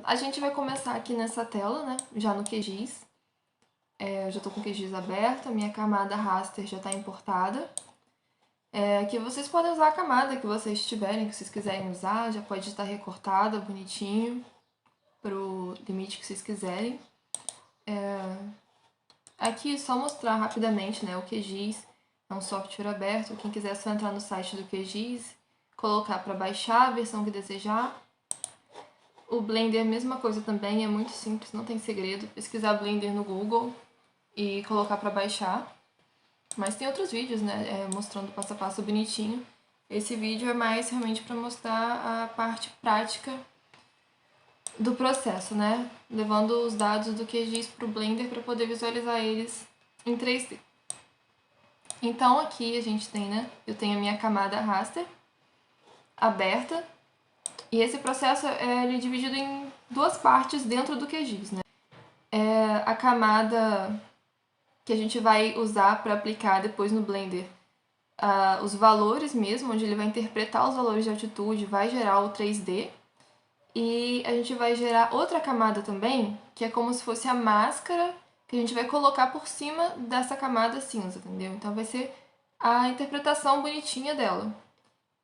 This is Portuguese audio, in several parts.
a gente vai começar aqui nessa tela, né? Já no QGIS. Eu já tô com o QGIS aberto, a minha camada raster já tá importada. Aqui vocês podem usar a camada que vocês tiverem, que vocês quiserem usar, já pode estar recortada, bonitinho, pro limite que vocês quiserem. Aqui só mostrar rapidamente, né, o QGIS é um software aberto, quem quiser é só entrar no site do QGIS, colocar para baixar a versão que desejar. O Blender, mesma coisa também, é muito simples, não tem segredo. Pesquisar Blender no Google e colocar para baixar. Mas tem outros vídeos, né, mostrando passo a passo bonitinho. Esse vídeo é mais realmente para mostrar a parte prática do processo, né? Levando os dados do QGIS para o Blender para poder visualizar eles em 3D. Então aqui a gente tem, né? Eu tenho a minha camada raster aberta. E esse processo ele é dividido em duas partes dentro do QGIS, né? A camada que a gente vai usar para aplicar depois no Blender os valores mesmo, onde ele vai interpretar os valores de altitude, vai gerar o 3D. E a gente vai gerar outra camada também, que é como se fosse a máscara que a gente vai colocar por cima dessa camada cinza, entendeu? Então vai ser a interpretação bonitinha dela.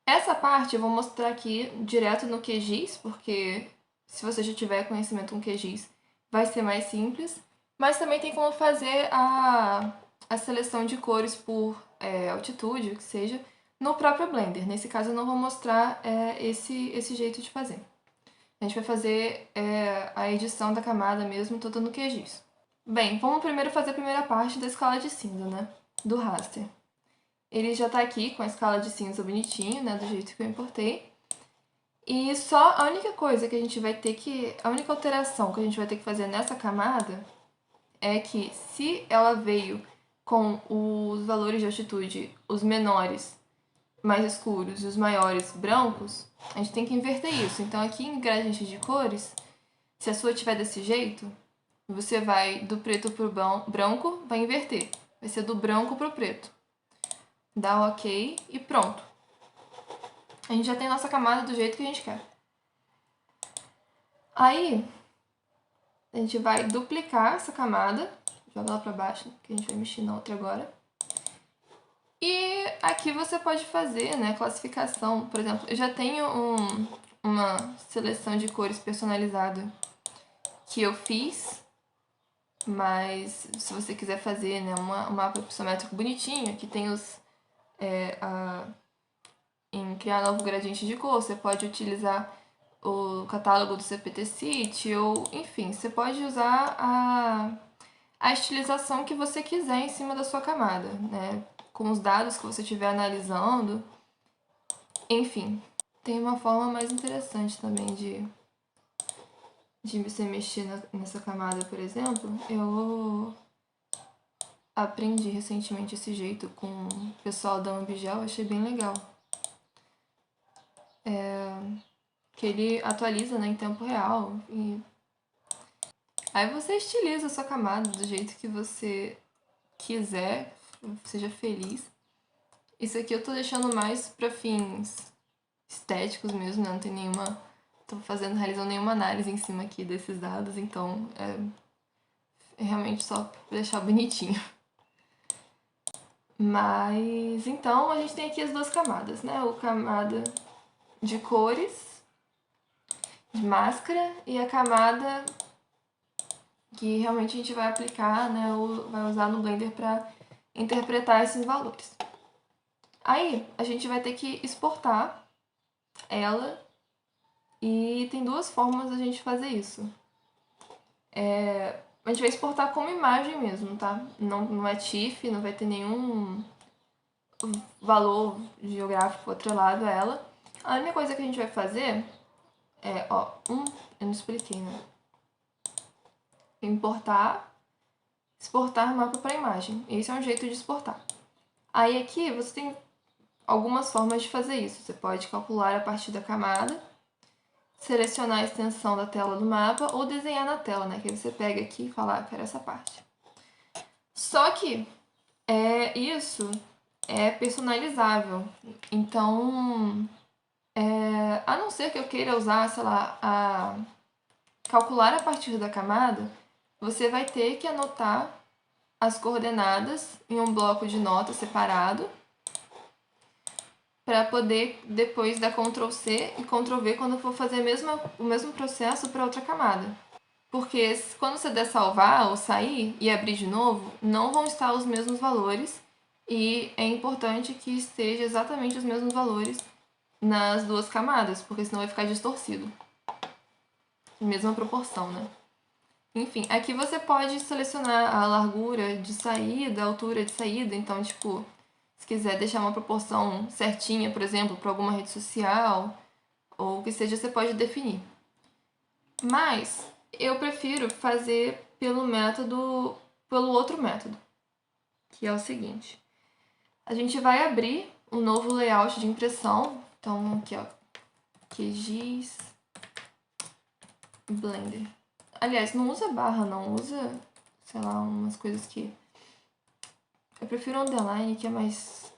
Essa parte eu vou mostrar aqui direto no QGIS, porque se você já tiver conhecimento com QGIS, vai ser mais simples. Mas também tem como fazer a seleção de cores por altitude, o que seja, no próprio Blender. Nesse caso eu não vou mostrar esse jeito de fazer. A gente vai fazer a edição da camada mesmo toda no QGIS. Bem, vamos primeiro fazer a primeira parte da escala de cinza, né? Do raster. Ele já tá aqui com a escala de cinza bonitinho, né? Do jeito que eu importei. E só a única coisa que a gente vai ter que... A única alteração que a gente vai ter que fazer nessa camada é que se ela veio com os valores de altitude, os menores mais escuros e os maiores brancos, a gente tem que inverter isso. Então aqui em gradiente de cores, se a sua tiver desse jeito, você vai do preto pro branco, vai inverter. Vai ser do branco pro preto. Dá o OK e pronto. A gente já tem nossa camada do jeito que a gente quer. Aí, a gente vai duplicar essa camada. Joga ela pra baixo, que a gente vai mexer na outra agora. E aqui você pode fazer, né, classificação. Por exemplo, eu já tenho uma seleção de cores personalizada que eu fiz, mas se você quiser fazer, né, um mapa pixométrico bonitinho, que tem os... em criar novo gradiente de cor, você pode utilizar o catálogo do CPT-City, ou enfim, você pode usar a estilização que você quiser em cima da sua camada, né? Com os dados que você estiver analisando. Enfim, tem uma forma mais interessante também de você mexer nessa camada, por exemplo. Eu aprendi recentemente esse jeito com o pessoal da Ambigel, achei bem legal. Que ele atualiza, né, em tempo real. E aí você estiliza a sua camada do jeito que você quiser, seja feliz. Isso aqui eu tô deixando mais pra fins estéticos mesmo, né? Não tem nenhuma... Tô realizando nenhuma análise em cima aqui desses dados, então é realmente só pra deixar bonitinho. Mas, então, a gente tem aqui as duas camadas, né? A camada de cores, de máscara, e a camada que realmente a gente vai aplicar, né? Ou vai usar no Blender pra interpretar esses valores. Aí, a gente vai ter que exportar ela, e tem duas formas da gente fazer isso. A gente vai exportar como imagem mesmo, tá? Não é TIFF, não vai ter nenhum valor geográfico atrelado a ela. A única coisa que a gente vai fazer eu não expliquei, né? Exportar mapa para imagem. Esse é um jeito de exportar. Aí aqui você tem algumas formas de fazer isso. Você pode calcular a partir da camada, selecionar a extensão da tela do mapa ou desenhar na tela, né? Que aí você pega aqui e fala, quero essa parte. Só que isso é personalizável. Então, a não ser que eu queira usar, sei lá, calcular a partir da camada, você vai ter que anotar as coordenadas em um bloco de notas separado para poder depois dar Ctrl C e Ctrl V quando for fazer o mesmo processo para outra camada. Porque quando você der salvar ou sair e abrir de novo, não vão estar os mesmos valores e é importante que esteja exatamente os mesmos valores nas duas camadas, porque senão vai ficar distorcido. Mesma proporção, né? Enfim, aqui você pode selecionar a largura de saída, a altura de saída, então, tipo, se quiser deixar uma proporção certinha, por exemplo, para alguma rede social, ou o que seja, você pode definir. Mas eu prefiro fazer pelo outro método, que é o seguinte. A gente vai abrir um novo layout de impressão, então aqui ó, QGIS, Blender. Aliás, não usa barra não, usa, sei lá, umas coisas que... Eu prefiro underline, que é mais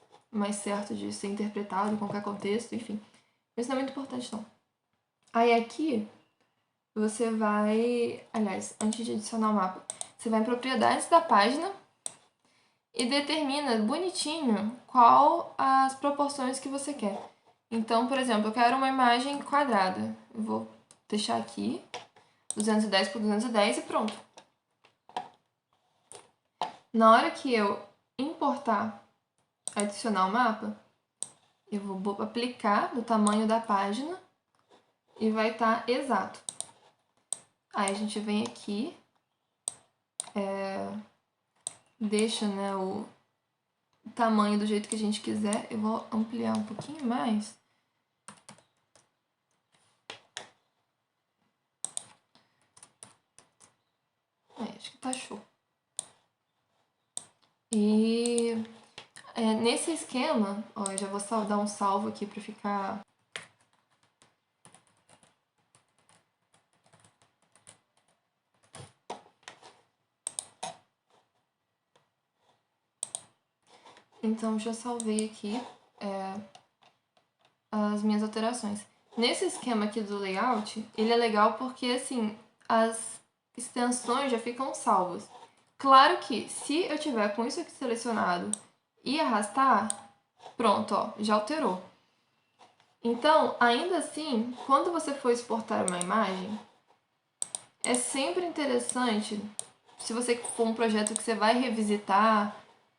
certo de ser interpretado em qualquer contexto, enfim. Isso não é muito importante não. Aí aqui, você vai... Aliás, antes de adicionar o mapa, você vai em propriedades da página e determina bonitinho qual as proporções que você quer. Então, por exemplo, eu quero uma imagem quadrada. Eu vou deixar aqui 210 por 210 e pronto. Na hora que eu importar, adicionar o mapa, eu vou aplicar no tamanho da página e vai estar exato. Aí a gente vem aqui, deixa, né, o tamanho do jeito que a gente quiser. Eu vou ampliar um pouquinho mais. Acho que tá show. E nesse esquema, ó, eu já vou dar um salvo aqui para ficar... Então, já salvei aqui as minhas alterações. Nesse esquema aqui do layout, ele é legal porque, assim, as extensões já ficam salvas. Claro que, se eu tiver com isso aqui selecionado e arrastar, pronto, ó, já alterou. Então, ainda assim, quando você for exportar uma imagem, é sempre interessante, se você for um projeto que você vai revisitar,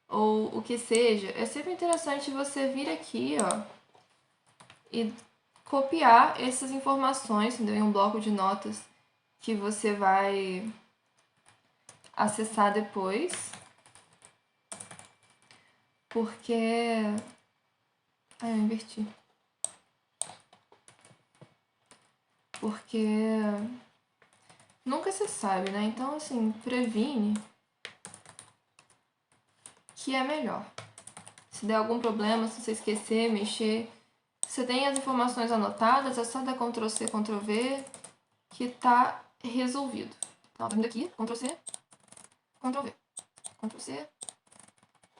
ou o que seja, é sempre interessante você vir aqui, ó, e copiar essas informações, entendeu? Em um bloco de notas que você vai acessar depois. Porque... Ah, eu inverti. Porque nunca se sabe, né? Então, assim, previne que é melhor. Se der algum problema, se você esquecer, mexer, você tem as informações anotadas, é só dar Ctrl C, Ctrl V, que tá resolvido. Então, vindo aqui, Ctrl C, Ctrl V, Ctrl C,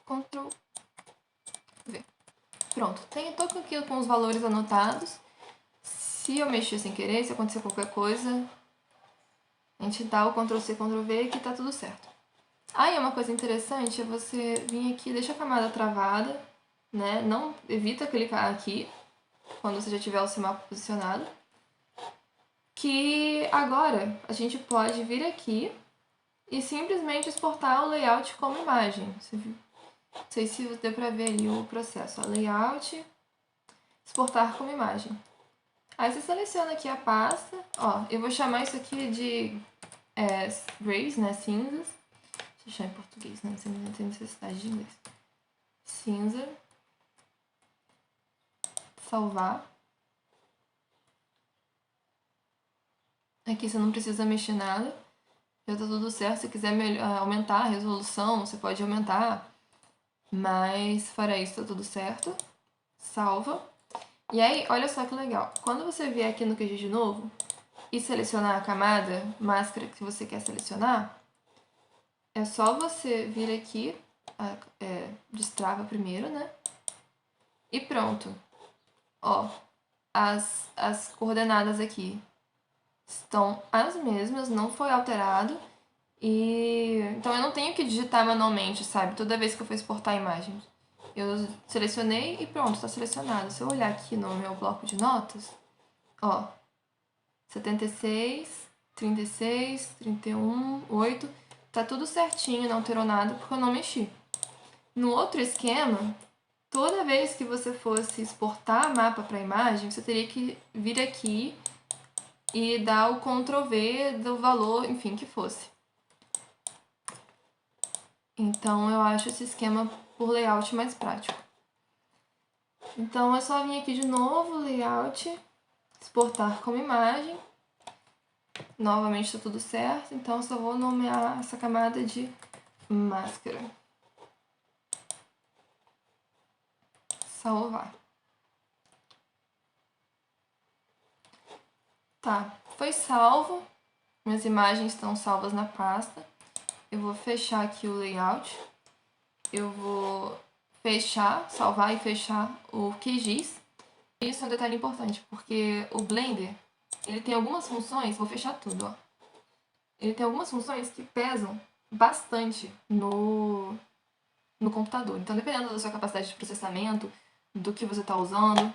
Ctrl V. Pronto, tô aqui com os valores anotados. Se eu mexer sem querer, se acontecer qualquer coisa, a gente dá o Ctrl C, Ctrl V que tá tudo certo. Aí uma coisa interessante é você vir aqui, deixa a camada travada, né? Não evita clicar aqui quando você já tiver o seu mapa posicionado. Que agora a gente pode vir aqui e simplesmente exportar o layout como imagem. Não sei se deu pra ver ali o processo. Ó, layout, exportar como imagem. Aí você seleciona aqui a pasta. Ó, eu vou chamar isso aqui de grays, né, cinzas. Deixa eu deixar em português, né, não tem necessidade de inglês. Cinza. Salvar. Aqui você não precisa mexer nada. Já tá tudo certo. Se quiser aumentar a resolução, você pode aumentar. Mas fora isso, tá tudo certo. Salva. E aí, olha só que legal. Quando você vier aqui no QGIS de novo e selecionar a camada, máscara que você quer selecionar, é só você vir aqui, destrava primeiro, né? E pronto. Ó, as coordenadas aqui estão as mesmas, não foi alterado. E então eu não tenho que digitar manualmente, sabe? Toda vez que eu for exportar imagens. Eu selecionei e pronto, está selecionado. Se eu olhar aqui no meu bloco de notas, ó, 76, 36, 31, 8, tá tudo certinho, não alterou nada porque eu não mexi. No outro esquema, toda vez que você fosse exportar mapa para imagem, você teria que vir aqui e dar o Ctrl V do valor, enfim, que fosse. Então eu acho esse esquema por layout mais prático. Então é só vir aqui de novo, layout, exportar como imagem. Novamente está tudo certo, então eu só vou nomear essa camada de máscara. Salvar. Tá, foi salvo. Minhas imagens estão salvas na pasta. Eu vou fechar aqui o layout. Eu vou fechar, salvar e fechar o QGIS. Isso é um detalhe importante, porque o Blender, ele tem algumas funções, vou fechar tudo, ó. Ele tem algumas funções que pesam bastante no computador. Então, dependendo da sua capacidade de processamento, do que você está usando,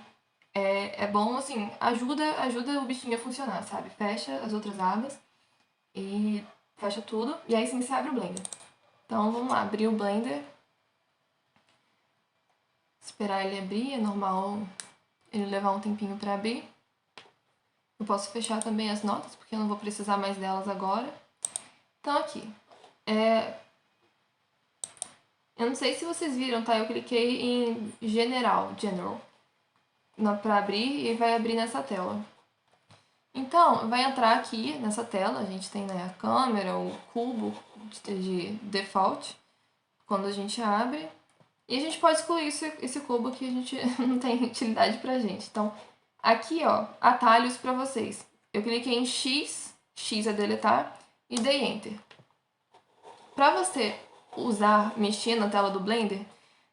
é bom, assim, ajuda o bichinho a funcionar, sabe? Fecha as outras abas e fecha tudo, e aí sim você abre o Blender. Então, vamos lá, abrir o Blender. Esperar ele abrir, é normal ele levar um tempinho para abrir. Eu posso fechar também as notas, porque eu não vou precisar mais delas agora. Então, aqui. Eu não sei se vocês viram, tá? Eu cliquei em General, para abrir e vai abrir nessa tela. Então, vai entrar aqui nessa tela, a gente tem, né, a câmera, o cubo de default, quando a gente abre. E a gente pode excluir esse cubo que a gente não tem utilidade pra gente. Então, aqui, ó, atalhos pra vocês. Eu cliquei em X, X é deletar, e dei Enter. Pra você mexer na tela do Blender,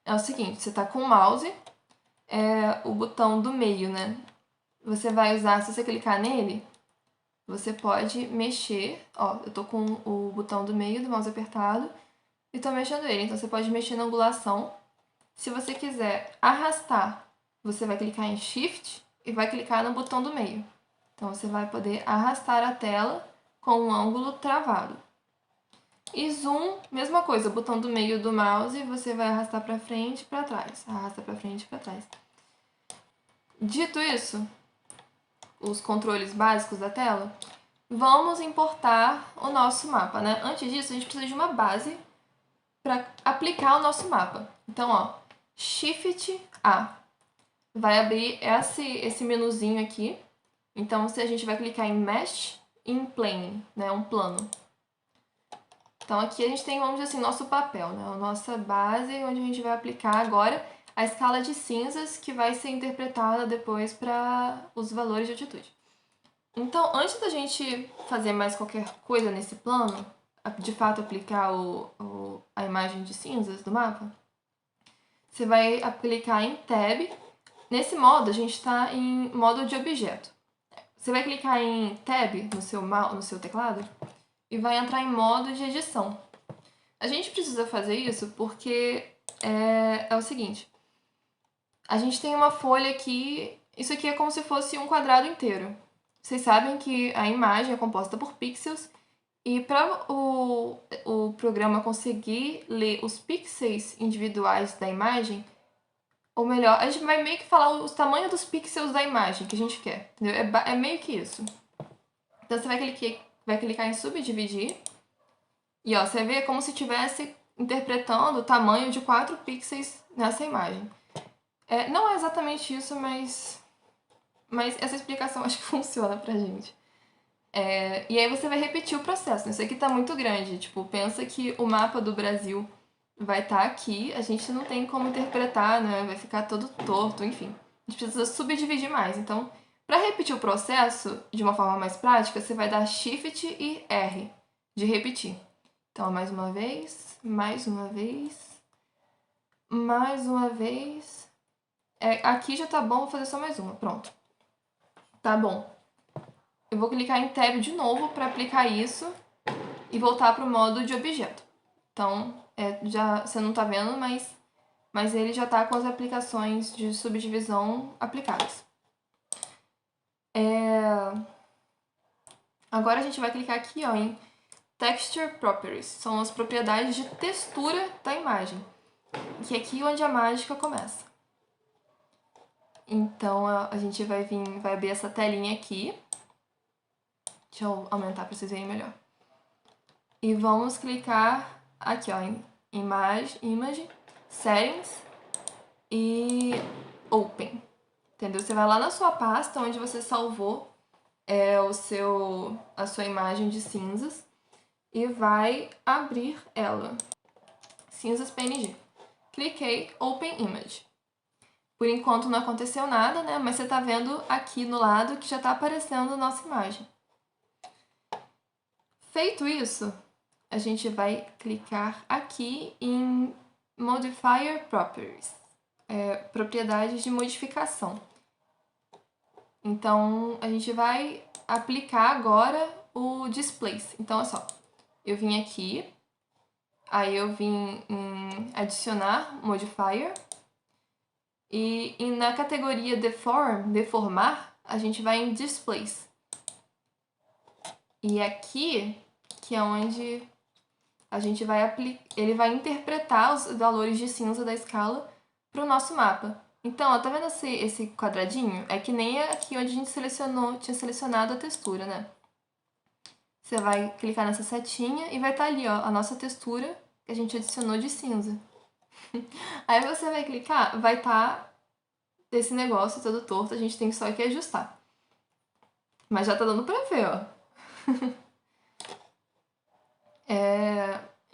é o seguinte, você tá com o mouse, o botão do meio, né? Você vai usar, se você clicar nele, você pode mexer, ó, eu tô com o botão do meio do mouse apertado e tô mexendo ele, então você pode mexer na angulação. Se você quiser arrastar, você vai clicar em Shift e vai clicar no botão do meio. Então você vai poder arrastar a tela com um ângulo travado. E zoom, mesma coisa, o botão do meio do mouse, você vai arrastar para frente e para trás. Arrasta para frente e para trás. Dito isso, os controles básicos da tela, vamos importar o nosso mapa, né? Antes disso, a gente precisa de uma base para aplicar o nosso mapa. Então, ó, Shift A. Vai abrir esse menuzinho aqui. Então, se a gente vai clicar em Mesh in Plane, né? Um plano. Então, aqui a gente tem, vamos dizer assim, nosso papel, né? A nossa base, onde a gente vai aplicar agora a escala de cinzas que vai ser interpretada depois para os valores de altitude. Então, antes da gente fazer mais qualquer coisa nesse plano, de fato aplicar a imagem de cinzas do mapa, você vai clicar em Tab. Nesse modo, a gente está em modo de objeto. Você vai clicar em Tab no seu teclado e vai entrar em modo de edição. A gente precisa fazer isso porque é o seguinte. A gente tem uma folha aqui, isso aqui é como se fosse um quadrado inteiro. Vocês sabem que a imagem é composta por pixels e para o programa conseguir ler os pixels individuais da imagem, ou melhor, a gente vai meio que falar os tamanhos dos pixels da imagem que a gente quer, entendeu? É meio que isso. Então você vai clicar em subdividir e ó, você vê como se estivesse interpretando o tamanho de 4 pixels nessa imagem. Não é exatamente isso, mas essa explicação acho que funciona pra gente. E aí você vai repetir o processo. Isso aqui tá muito grande. Tipo, pensa que o mapa do Brasil vai estar aqui, a gente não tem como interpretar, né? Vai ficar todo torto, enfim. A gente precisa subdividir mais. Então, para repetir o processo de uma forma mais prática, você vai dar Shift e R de repetir. Então, mais uma vez, mais uma vez, mais uma vez. Aqui já tá bom, vou fazer só mais uma. Pronto. Tá bom. eu vou clicar em Tab de novo para aplicar isso e voltar para o modo de objeto. Então, já você não está vendo, mas ele já está com as aplicações de subdivisão aplicadas. Agora a gente vai clicar aqui ó, em Texture Properties, são as propriedades de textura da imagem, que é aqui onde a mágica começa. Então a gente vai abrir essa telinha aqui. Deixa eu aumentar para vocês verem melhor. E vamos clicar aqui ó, em Image, Settings e Open. Entendeu? Você vai lá na sua pasta onde você salvou a sua imagem de cinzas e vai abrir ela. Cinzas PNG. Cliquei Open Image. Por enquanto não aconteceu nada, né? Mas você tá vendo aqui no lado que já tá aparecendo a nossa imagem. Feito isso, a gente vai clicar aqui em Modifier Properties. Propriedades de modificação. Então, a gente vai aplicar agora o Displace. Então, olha só. Eu vim aqui, aí eu vim em adicionar modifier, e na categoria deformar, a gente vai em Displace. E aqui, que é onde a gente vai aplicar, ele vai interpretar os valores de cinza da escala para o nosso mapa. Então, ó, tá vendo esse quadradinho? É que nem aqui onde a gente tinha selecionado a textura, né? Você vai clicar nessa setinha e vai estar ali, ó, a nossa textura que a gente adicionou de cinza. Aí você vai clicar, vai estar esse negócio todo torto, a gente tem só que ajustar. Mas já tá dando pra ver, ó.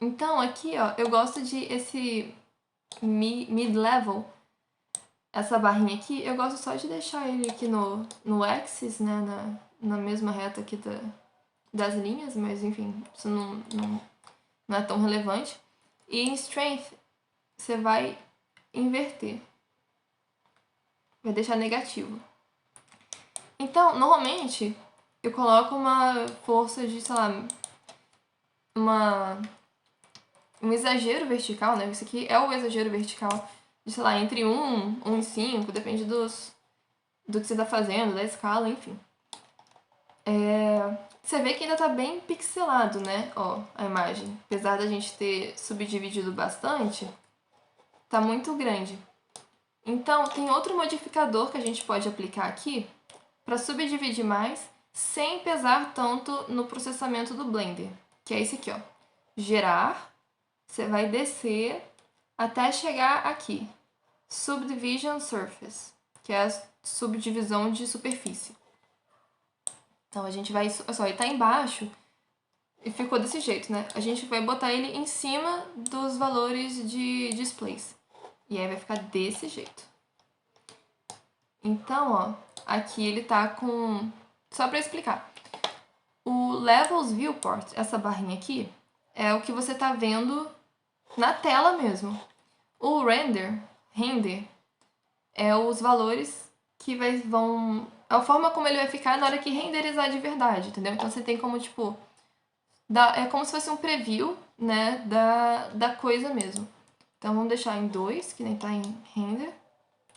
Então, aqui, ó, eu gosto de esse mid-level, essa barrinha aqui, eu gosto só de deixar ele aqui no axis, né, na mesma reta aqui das linhas, mas enfim, isso não é tão relevante. E em Strength, você vai inverter. Vai deixar negativo. Então, normalmente, eu coloco uma força de, sei lá, um exagero vertical, né? Isso aqui é o exagero vertical de, sei lá, entre 1 e 5, depende do que você tá fazendo, da escala, enfim. Você vê que ainda tá bem pixelado, né? Ó, a imagem. Apesar da gente ter subdividido bastante, tá muito grande. Então, tem outro modificador que a gente pode aplicar aqui para subdividir mais, sem pesar tanto no processamento do Blender, que é esse aqui, ó. Gerar, você vai descer até chegar aqui. Subdivision Surface, que é a subdivisão de superfície. Então, a gente vai... Olha só, ele tá embaixo e ficou desse jeito, né? A gente vai botar ele em cima dos valores de displays. E aí vai ficar desse jeito. Então, ó, aqui ele tá com... Só pra explicar. O Levels Viewport, essa barrinha aqui, é o que você tá vendo na tela mesmo. O render é os valores que vão... É a forma como ele vai ficar na hora que renderizar de verdade, entendeu? Então você tem como, tipo... É como se fosse um preview, né, da coisa mesmo. Então vamos deixar em 2, que nem tá em render.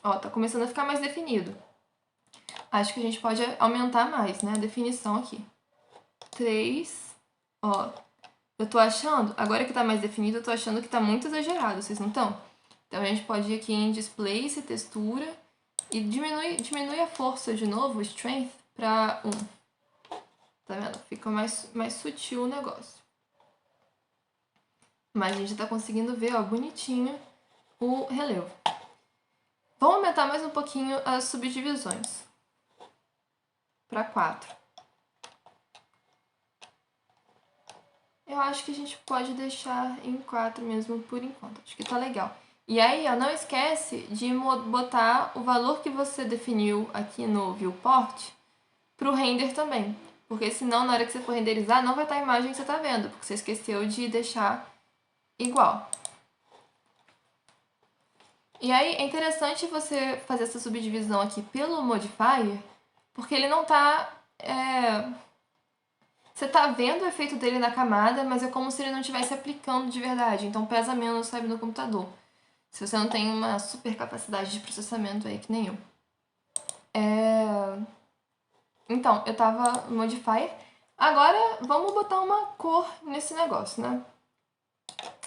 Ó, tá começando a ficar mais definido. Acho que a gente pode aumentar mais, né, a definição aqui. 3, ó. Eu tô achando, agora que tá mais definido, eu tô achando que tá muito exagerado, vocês não estão? Então a gente pode ir aqui em Displace, Textura, e diminui a força de novo, Strength, pra 1. Tá vendo? Fica mais sutil o negócio. Mas a gente tá conseguindo ver, ó, bonitinho o relevo. Vamos aumentar mais um pouquinho as subdivisões. Para 4. Eu acho que a gente pode deixar em 4 mesmo por enquanto. Acho que tá legal. E aí, ó, não esquece de botar o valor que você definiu aqui no viewport pro render também. Porque senão, na hora que você for renderizar, não vai estar a imagem que você tá vendo, porque você esqueceu de deixar igual. E aí, é interessante você fazer essa subdivisão aqui pelo modifier, porque ele não tá tá vendo o efeito dele na camada, mas é como se ele não estivesse aplicando de verdade. Então pesa menos, sabe, no computador. Se você não tem uma super capacidade de processamento aí, que nem eu. Então, eu tava no Modifier. Agora, vamos botar uma cor nesse negócio, né?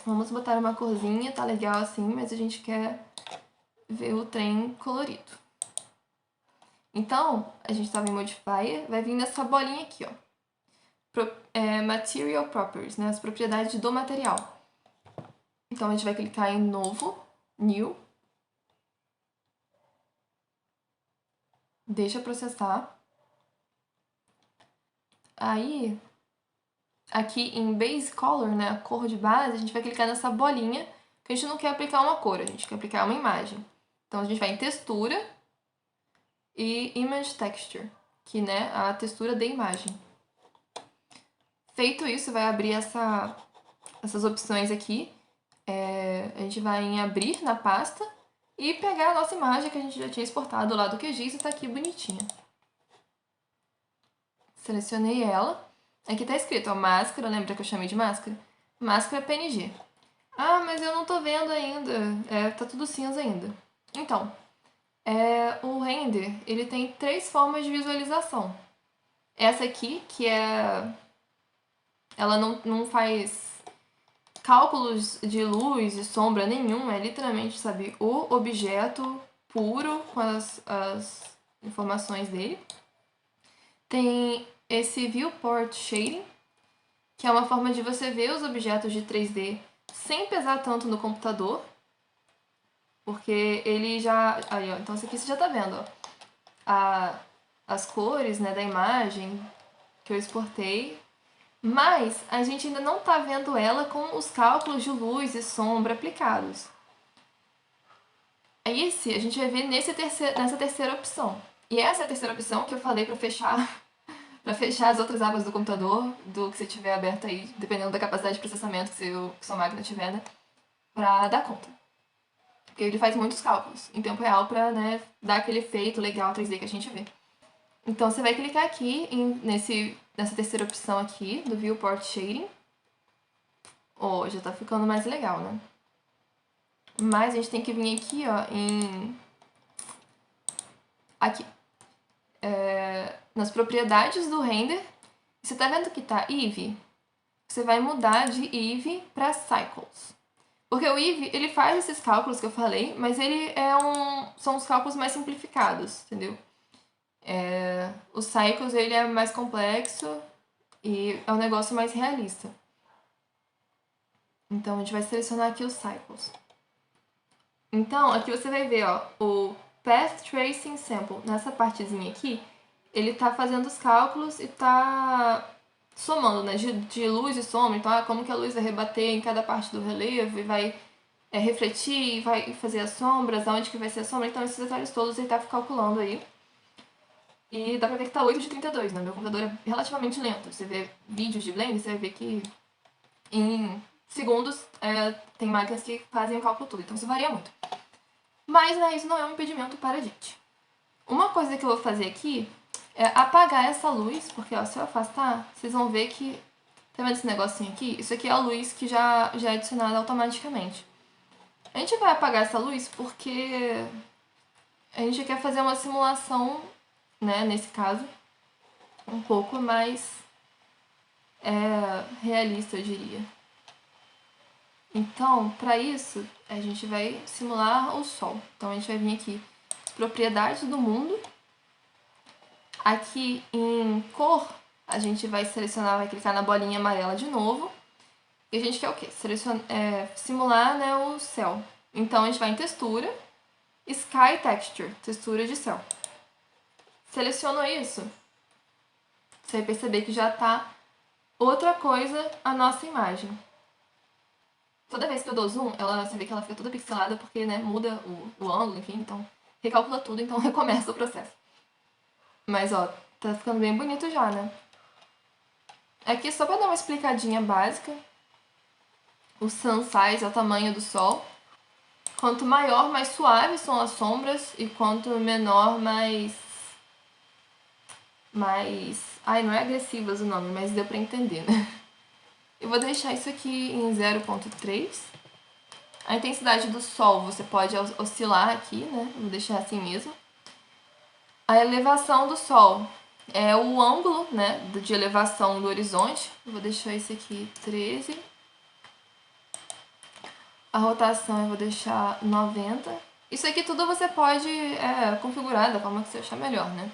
Vamos botar uma corzinha, tá legal assim, mas a gente quer ver o trem colorido. Então, a gente tava em Modifier, vai vir nessa bolinha aqui, ó. Material Properties, né? As propriedades do material. Então, a gente vai clicar em Novo, New. Deixa processar. Aí, aqui em Base Color, né, a cor de base, a gente vai clicar nessa bolinha, que a gente não quer aplicar uma cor, a gente quer aplicar uma imagem. Então, a gente vai em Textura e Image Texture, que né, a textura da imagem. Feito isso, vai abrir essas opções aqui. A gente vai em Abrir na pasta e pegar a nossa imagem que a gente já tinha exportado lá do QGIS e tá aqui bonitinha. Selecionei ela. Aqui tá escrito, ó, máscara, lembra que eu chamei de máscara? Máscara PNG. Ah, mas eu não tô vendo ainda. Tá tudo cinza ainda. Então, o render, ele tem 3 formas de visualização. Essa aqui, que ela não faz cálculos de luz e sombra nenhum, é literalmente, sabe, o objeto puro com as informações dele. Tem esse Viewport Shading, que é uma forma de você ver os objetos de 3D sem pesar tanto no computador, porque ele já... Aí, ó, então isso aqui você já tá vendo, ó, as cores, né, da imagem que eu exportei, mas a gente ainda não tá vendo ela com os cálculos de luz e sombra aplicados. Esse a gente vai ver nessa terceira opção. E essa é a terceira opção que eu falei para fechar as outras abas do computador, do que você tiver aberto aí, dependendo da capacidade de processamento que sua máquina tiver, né, pra dar conta. Porque ele faz muitos cálculos em tempo real pra, né, dar aquele efeito legal 3D que a gente vê. Então você vai clicar aqui nessa terceira opção aqui, do Viewport Shading. Ó, já tá ficando mais legal, né? Mas a gente tem que vir aqui, ó, aqui. Nas propriedades do render. Você tá vendo que tá Eevee? Você vai mudar de Eevee para Cycles. Porque o Eevee, ele faz esses cálculos que eu falei, mas ele são os cálculos mais simplificados, entendeu? O Cycles, ele é mais complexo e é um negócio mais realista. Então, a gente vai selecionar aqui os Cycles. Então, aqui você vai ver, ó, o Path Tracing Sample. Nessa partezinha aqui, ele tá fazendo os cálculos e tá somando, né, de luz e sombra. Então, como que a luz vai rebater em cada parte do relevo e vai refletir, vai fazer as sombras, aonde que vai ser a sombra. Então, esses detalhes todos ele tá calculando aí. E dá pra ver que tá 8 de 32, né? Meu computador é relativamente lento. Você vê vídeos de Blender, você vai ver que em segundos tem máquinas que fazem o cálculo tudo. Então, isso varia muito. Mas, né, isso não é um impedimento para a gente. Uma coisa que eu vou fazer aqui é apagar essa luz, porque, ó, se eu afastar, vocês vão ver que... Tá vendo esse negocinho aqui? Isso aqui é a luz que já é adicionada automaticamente. A gente vai apagar essa luz porque a gente quer fazer uma simulação, né, nesse caso, um pouco mais realista, eu diria. Então, para isso, a gente vai simular o Sol. Então, a gente vai vir aqui, propriedades do mundo. Aqui em cor, a gente vai selecionar, vai clicar na bolinha amarela de novo. E a gente quer o quê? Simular, né, o céu. Então, a gente vai em textura, Sky Texture, textura de céu. Selecionou isso, você vai perceber que já está outra coisa a nossa imagem. Toda vez que eu dou zoom, você vê que ela fica toda pixelada porque, né, muda o ângulo, enfim, então recalcula tudo, então recomeça o processo. Mas, ó, tá ficando bem bonito já, né? Aqui, só para dar uma explicadinha básica, o sun size é o tamanho do sol. Quanto maior, mais suaves são as sombras, e quanto menor, mais mais... Ai, não é agressivas o nome, mas deu pra entender, né? Eu vou deixar isso aqui em 0.3. A intensidade do sol você pode oscilar aqui, né? Vou deixar assim mesmo. A elevação do sol é o ângulo, né, de elevação do horizonte. Vou deixar esse aqui 13. A rotação eu vou deixar 90. Isso aqui tudo você pode configurar da forma que você achar melhor, né?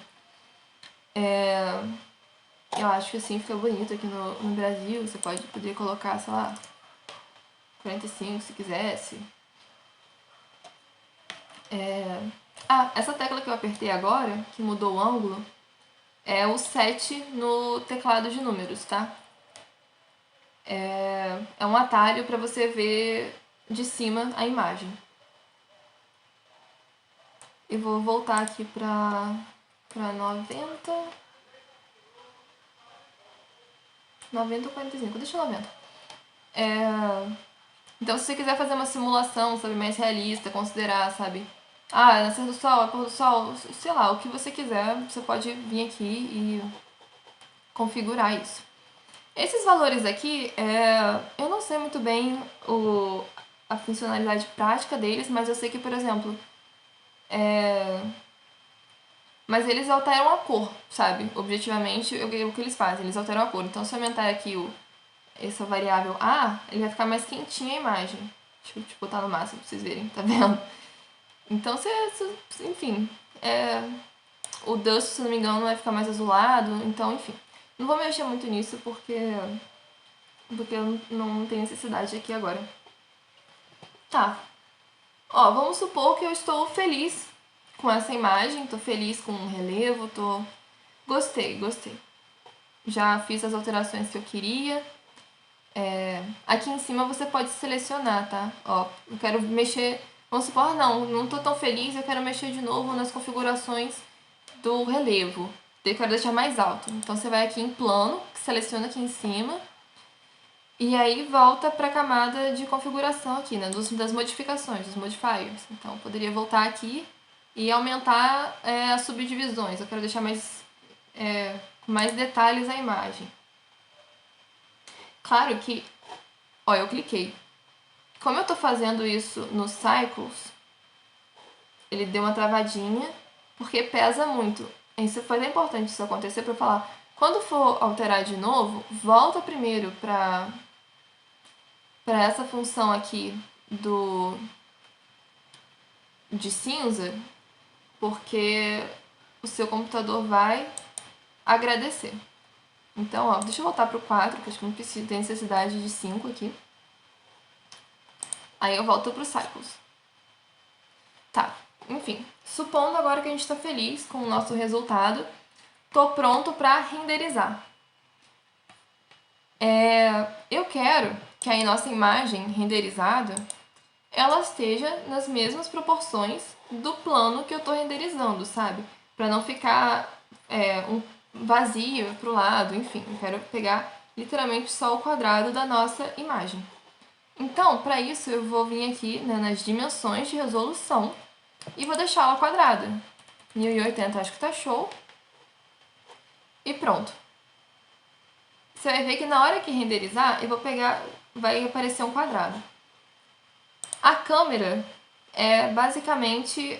Eu acho que assim fica bonito aqui no Brasil. Você poderia colocar, sei lá, 45 se quisesse. Essa tecla que eu apertei agora, que mudou o ângulo, é o 7 no teclado de números, tá? É um atalho para você ver de cima a imagem. Eu vou voltar aqui para 90. 90 ou 45, deixa 90. Então, se você quiser fazer uma simulação, sabe, mais realista, considerar, sabe, nascer do sol, pôr do sol, sei lá, o que você quiser, você pode vir aqui e configurar isso. Esses valores aqui, eu não sei muito bem a funcionalidade prática deles, mas eu sei que, por exemplo, mas eles alteram a cor, sabe? Objetivamente, o que eles fazem, eles alteram a cor. Então, se eu aumentar aqui essa variável A, ele vai ficar mais quentinha a imagem. Deixa eu botar no máximo pra vocês verem, tá vendo? Então, enfim, o dust, se não me engano, vai ficar mais azulado. Então, enfim, não vou mexer muito nisso porque eu não tenho necessidade aqui agora. Tá. Ó, vamos supor que eu estou feliz com essa imagem, tô feliz com o relevo, Gostei. Já fiz as alterações que eu queria. Aqui em cima você pode selecionar, tá? Ó, eu quero mexer... Vamos supor, não tô tão feliz, eu quero mexer de novo nas configurações do relevo. Eu quero deixar mais alto. Então você vai aqui em plano, seleciona aqui em cima, e aí volta para a camada de configuração aqui, né? Das modificações, dos modifiers. Então eu poderia voltar aqui e aumentar as subdivisões. Eu quero deixar com mais detalhes a imagem. Claro que, ó, eu cliquei. Como eu tô fazendo isso no Cycles, ele deu uma travadinha, porque pesa muito. Isso foi importante isso acontecer para eu falar. Quando for alterar de novo, volta primeiro para essa função aqui de cinza, porque o seu computador vai agradecer. Então, ó, deixa eu voltar pro 4, que acho que não precisa ter necessidade de 5 aqui. Aí eu volto pro Cycles. Tá, enfim. Supondo agora que a gente tá feliz com o nosso resultado, tô pronto para renderizar. Eu quero que a nossa imagem renderizada ela esteja nas mesmas proporções do plano que eu tô renderizando, sabe? Para não ficar um vazio pro lado, enfim. Eu quero pegar literalmente só o quadrado da nossa imagem. Então, para isso, eu vou vir aqui, né, nas dimensões de resolução e vou deixá-la quadrada. 1080 acho que tá show. E pronto. Você vai ver que na hora que renderizar, vai aparecer um quadrado. A câmera basicamente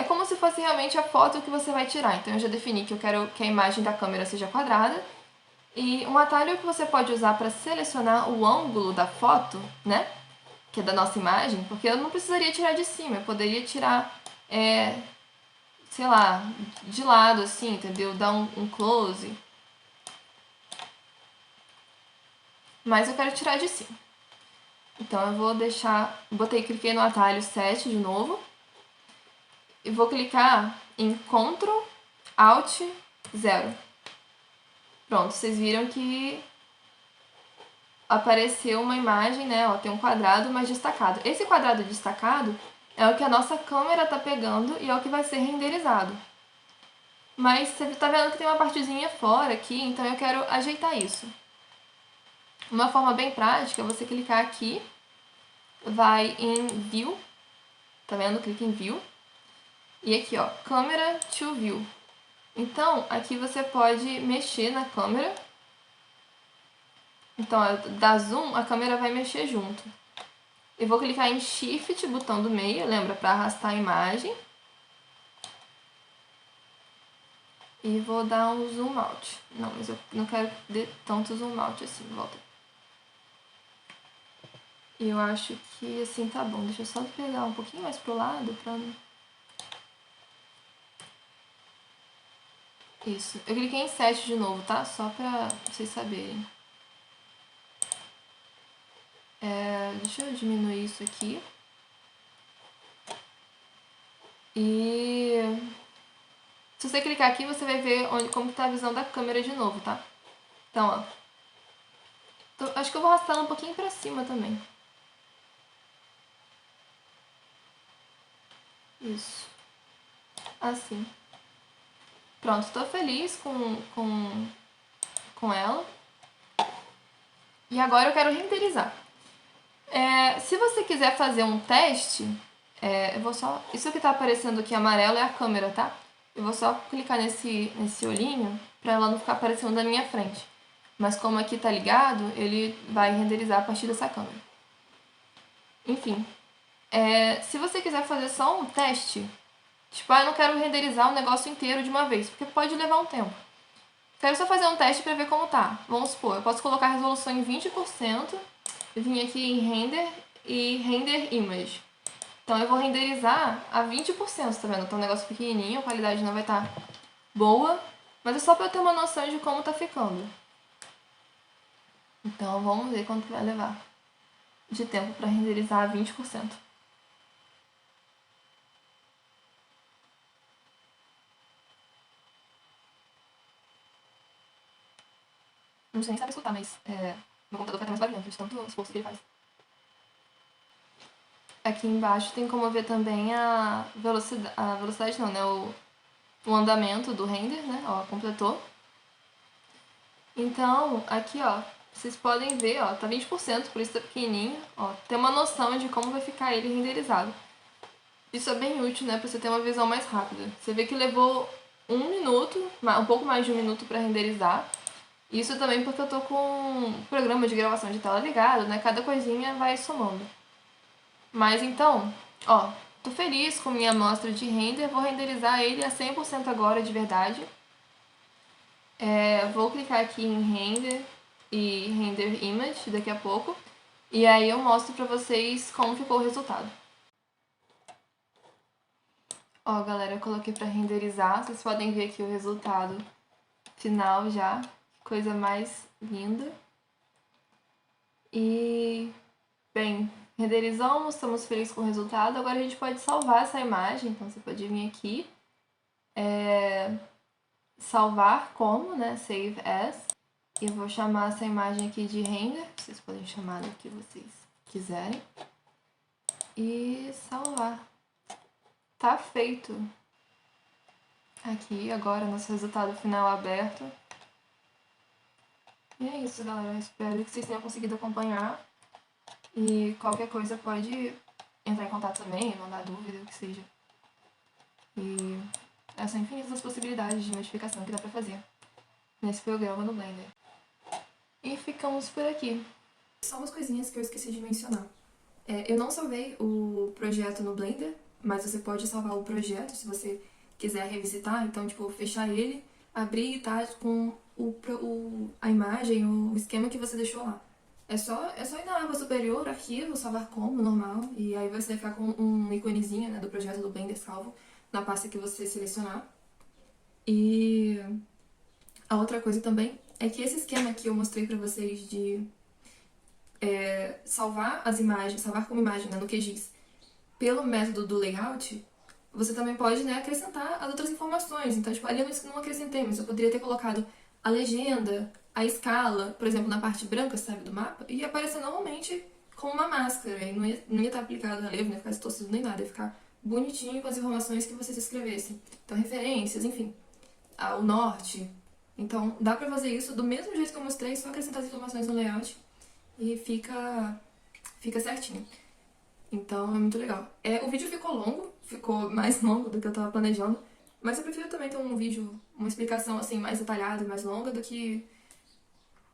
como se fosse realmente a foto que você vai tirar. Então eu já defini que eu quero que a imagem da câmera seja quadrada. E um atalho que você pode usar para selecionar o ângulo da foto, né? Que é da nossa imagem, porque eu não precisaria tirar de cima, eu poderia tirar, sei lá, de lado assim, entendeu? Dar um close. Mas eu quero tirar de cima. Então eu vou cliquei no atalho 7 de novo. E vou clicar em Ctrl, Alt, 0. Pronto, vocês viram que apareceu uma imagem, né? Ó, tem um quadrado mais destacado. Esse quadrado destacado é o que a nossa câmera está pegando e é o que vai ser renderizado. Mas você está vendo que tem uma partezinha fora aqui, então eu quero ajeitar isso. Uma forma bem prática é você clicar aqui, vai em View, tá vendo? Clica em View. E aqui, ó, Camera to View. Então, aqui você pode mexer na câmera. Então, dá zoom, a câmera vai mexer junto. Eu vou clicar em Shift, botão do meio, lembra, para arrastar a imagem. E vou dar um zoom out. Não, mas eu não quero dar tanto zoom out assim, volta. E eu acho que assim tá bom. Deixa eu só pegar um pouquinho mais pro lado pra... Isso. Eu cliquei em 7 de novo, tá? Só pra vocês saberem. Deixa eu diminuir isso aqui. E... se você clicar aqui, você vai ver como tá a visão da câmera de novo, tá? Então, ó. Acho que eu vou arrastar ela um pouquinho pra cima também. Isso. Assim. Pronto, tô feliz com ela. E agora eu quero renderizar. Se você quiser fazer um teste, eu vou só... Isso que tá aparecendo aqui amarelo é a câmera, tá? Eu vou só clicar nesse olhinho pra ela não ficar aparecendo na minha frente. Mas como aqui tá ligado, ele vai renderizar a partir dessa câmera. Enfim. Se você quiser fazer só um teste, tipo, eu não quero renderizar o negócio inteiro de uma vez, porque pode levar um tempo. Quero só fazer um teste pra ver como tá. Vamos supor, eu posso colocar a resolução em 20%, vim aqui em Render e Render Image. Então eu vou renderizar a 20%, tá vendo? Então um negócio pequenininho, a qualidade não vai estar boa, mas é só pra eu ter uma noção de como tá ficando. Então vamos ver quanto vai levar de tempo pra renderizar a 20%. Não sei nem se sabe escutar, mas meu computador vai estar mais barulhento de tanto esforço que ele faz. Aqui embaixo tem como ver também a velocidade não, né? O andamento do render, né? Ó, completou. Então, aqui, ó, vocês podem ver, ó, tá 20%, por isso tá pequenininho, ó. Tem uma noção de como vai ficar ele renderizado. Isso é bem útil, né, pra você ter uma visão mais rápida. Você vê que levou 1 minuto, um pouco mais de 1 minuto pra renderizar. Isso também porque eu tô com um programa de gravação de tela ligado, né? Cada coisinha vai somando. Mas então, ó, tô feliz com minha amostra de render, vou renderizar ele a 100% agora, de verdade. Vou clicar aqui em Render e Render Image daqui a pouco. E aí eu mostro pra vocês como ficou o resultado. Ó, galera, eu coloquei pra renderizar. Vocês podem ver aqui o resultado final já. Coisa mais linda. E, bem, renderizamos, estamos felizes com o resultado. Agora a gente pode salvar essa imagem. Então você pode vir aqui. Salvar como, né? Save as. Eu vou chamar essa imagem aqui de render. Vocês podem chamar do que vocês quiserem. E salvar. Tá feito. Aqui, agora, nosso resultado final aberto. E é isso, galera. Espero que vocês tenham conseguido acompanhar. E qualquer coisa pode entrar em contato também, mandar dúvida, o que seja. E são infinitas as possibilidades de modificação que dá pra fazer nesse programa no Blender. E ficamos por aqui. Só umas coisinhas que eu esqueci de mencionar. Eu não salvei o projeto no Blender, mas você pode salvar o projeto se você quiser revisitar. Então, tipo, fechar ele, abrir e tá com a imagem, o esquema que você deixou lá. É só ir na aba superior, arquivo, salvar como, normal, e aí você vai ficar com um íconezinho, né, do projeto do Blender salvo na pasta que você selecionar. E a outra coisa também é que esse esquema que eu mostrei pra vocês de salvar as imagens, salvar como imagem, né, no QGIS, pelo método do layout, você também pode, né, acrescentar as outras informações. Então, tipo, ali eu não acrescentei, mas eu poderia ter colocado a legenda, a escala, por exemplo, na parte branca, sabe, do mapa, e ia aparecer normalmente com uma máscara, e não ia estar aplicado relevo, não ia ficar distorcido nem nada, ia ficar bonitinho com as informações que vocês escrevessem. Então, referências, enfim, o norte. Então, dá pra fazer isso do mesmo jeito que eu mostrei, só acrescentar as informações no layout e fica certinho. Então, é muito legal. O vídeo ficou longo, ficou mais longo do que eu tava planejando, Mas eu prefiro também ter um vídeo, uma explicação assim mais detalhada e mais longa do que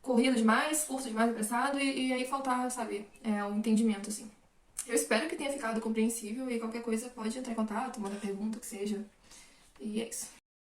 corrido demais, curto demais, apressado e aí faltar, sabe, um entendimento, assim. Eu espero que tenha ficado compreensível e qualquer coisa pode entrar em contato, mandar pergunta, o que seja. E é isso.